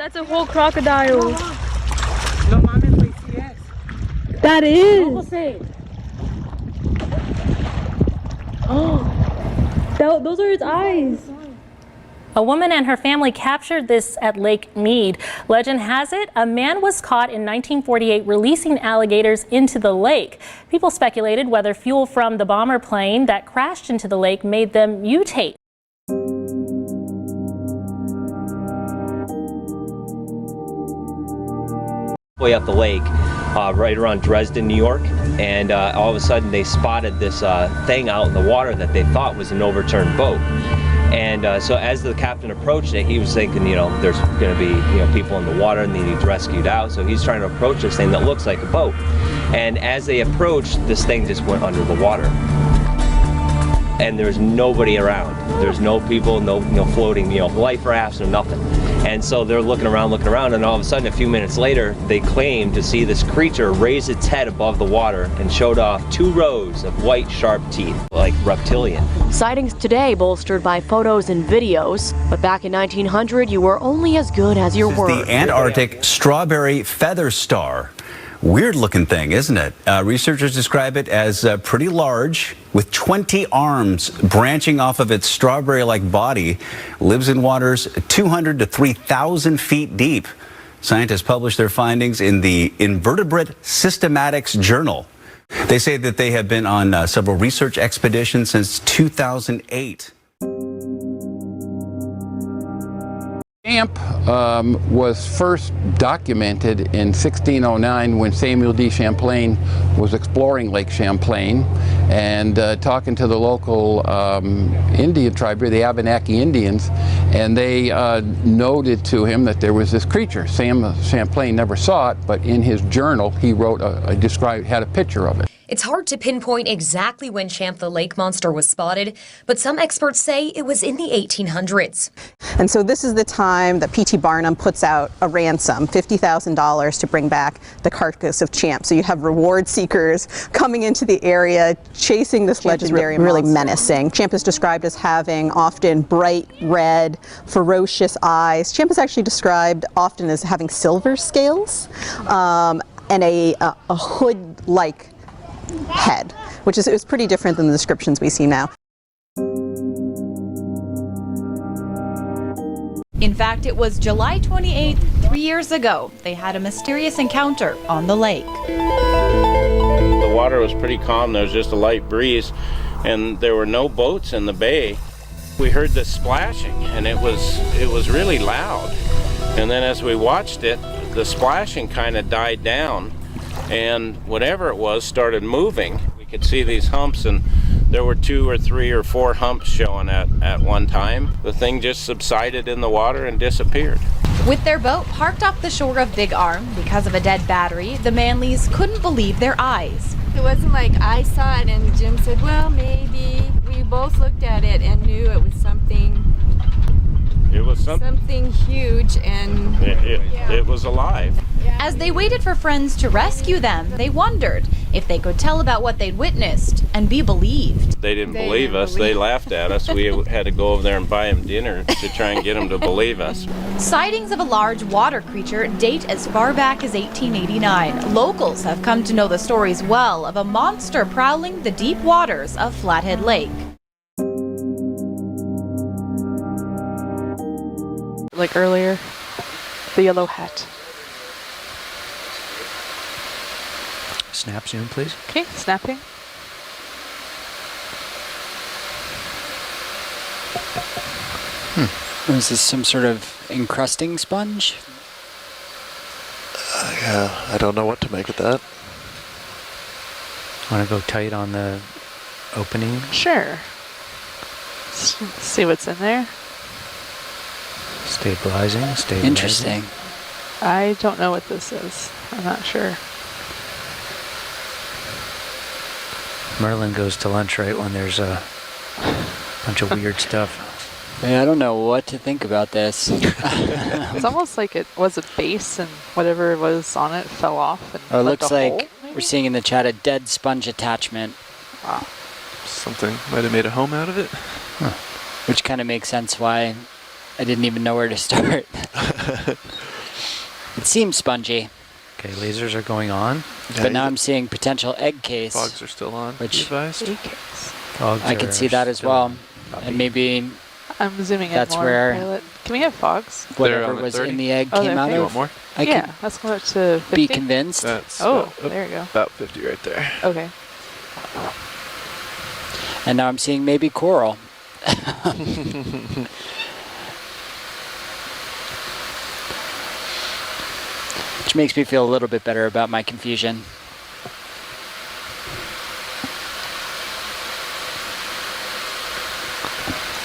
That's a whole crocodile. No mames, güey, sí es. That is. Oh, those are its eyes. A woman and her family captured this at Lake Mead. Legend has it, a man was caught in 1948 releasing alligators into the lake. People speculated whether fuel from the bomber plane that crashed into the lake made them mutate. Way up the lake, right around Dresden, New York, and all of a sudden they spotted this thing out in the water that they thought was an overturned boat. And so as the captain approached it, he was thinking, you know, there's going to be, you know, people in the water and they need rescued out. So he's trying to approach this thing that looks like a boat. And as they approached, this thing just went under the water. And there's nobody around. There's no people, no floating, you know, life rafts, no nothing. And so they're looking around, and all of a sudden, a few minutes later, they claim to see this creature raise its head above the water and showed off 2 rows of white, sharp teeth, like reptilian. Sightings today bolstered by photos and videos, but back in 1900, you were only as good as your word. The Antarctic strawberry feather star. Weird looking thing, isn't it? Researchers describe it as pretty large, with 20 arms branching off of its strawberry-like body. Lives in waters 200 to 3,000 feet deep. Scientists published their findings in the Invertebrate Systematics Journal. They say that they have been on several research expeditions since 2008. Champ was first documented in 1609 when Samuel de Champlain was exploring Lake Champlain and talking to the local Indian tribe, the Abenaki Indians, and they noted to him that there was this creature. Sam Champlain never saw it, but in his journal he wrote, had a picture of it. It's hard to pinpoint exactly when Champ the lake monster was spotted, but some experts say it was in the 1800s. And so this is the time that P.T. Barnum puts out a ransom, $50,000 to bring back the carcass of Champ. So you have reward seekers coming into the area, chasing this legendary monster. Really menacing. Champ is described as having often bright red, ferocious eyes. Champ is actually described often as having silver scales and a hood-like head, which is pretty different than the descriptions we see now. In fact, it was July 28th, 3 years ago, they had a mysterious encounter on the lake. The water was pretty calm. There was just a light breeze, and there were no boats in the bay. We heard the splashing, and it was really loud. And then as we watched it, the splashing kind of died down, and whatever it was started moving. We could see these humps, and there were 2 or 3 or 4 humps showing at one time. The thing just subsided in the water and disappeared. With their boat parked off the shore of Big Arm because of a dead battery, the Manleys couldn't believe their eyes. It wasn't like I saw it and Jim said, well, maybe. We both looked at it and knew it was something. It was something huge, and it was alive. As they waited for friends to rescue them, they wondered if they could tell about what they'd witnessed and be believed. They didn't believe us. They laughed at us. We had to go over there and buy them dinner to try and get them to believe us. Sightings of a large water creature date as far back as 1889. Locals have come to know the stories well of a monster prowling the deep waters of Flathead Lake. Like earlier, the yellow hat. Snap zoom, please. Okay, snapping. Is this some sort of encrusting sponge? Yeah, I don't know what to make of that. Want to go tight on the opening? Sure. Let's see what's in there. Stabilizing. Interesting. I don't know what this is. I'm not sure. Merlin goes to lunch right when there's a bunch of weird stuff. Yeah, I don't know what to think about this. It's almost like it was a base and whatever was on it fell off. And it looks like hole, we're seeing in the chat a dead sponge attachment. Wow. Something might have made a home out of it. Which kind of makes sense why I didn't even know where to start. It seems spongy. Okay, lasers are going on. But now I'm seeing potential egg case. Fogs are still on. Which advised. Fogs I could are see that as still well. copy. And maybe I'm zooming in that's more. where Violet. Can we have fogs? whatever at was 30? in the egg Oh, came they're out fake. You of. want more? I Yeah, could let's go up to 50. be convinced. That's Oh, there you go. about 50 right there. Okay. And now I'm seeing maybe coral. Which makes me feel a little bit better about my confusion.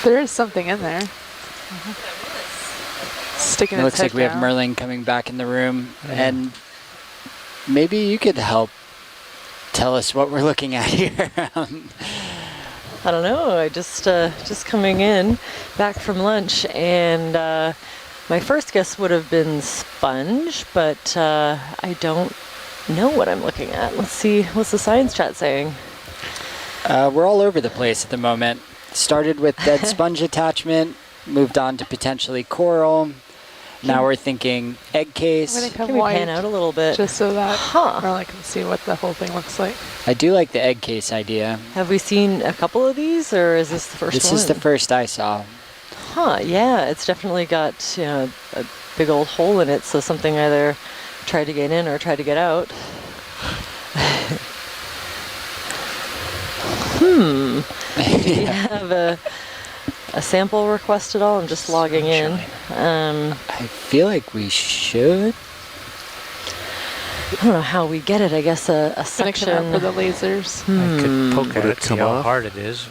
There is something in there. Sticking It its looks like head we have down. Merlin coming back in the room, and maybe you could help tell us what we're looking at here. I don't know. I just coming in back from lunch, and my first guess would have been sponge, but I don't know what I'm looking at. Let's see. What's the science chat saying? We're all over the place at the moment. Started with dead sponge attachment, moved on to potentially coral. Now we're thinking egg case. I'm gonna come Can we wide pan out a little bit? just so that Merlin can see what the whole thing looks like. I do like the egg case idea. Have we seen a couple of these, or is this the first This one? is the first I saw. Huh, yeah, it's definitely got a big old hole in it, so something either tried to get in or tried to get out. Do you have a sample request at all? I'm just logging in. I feel like we should. I don't know how we get it. I guess a Gonna come section. out for the lasers. I could poke Would at it it, see come how off? hard it is.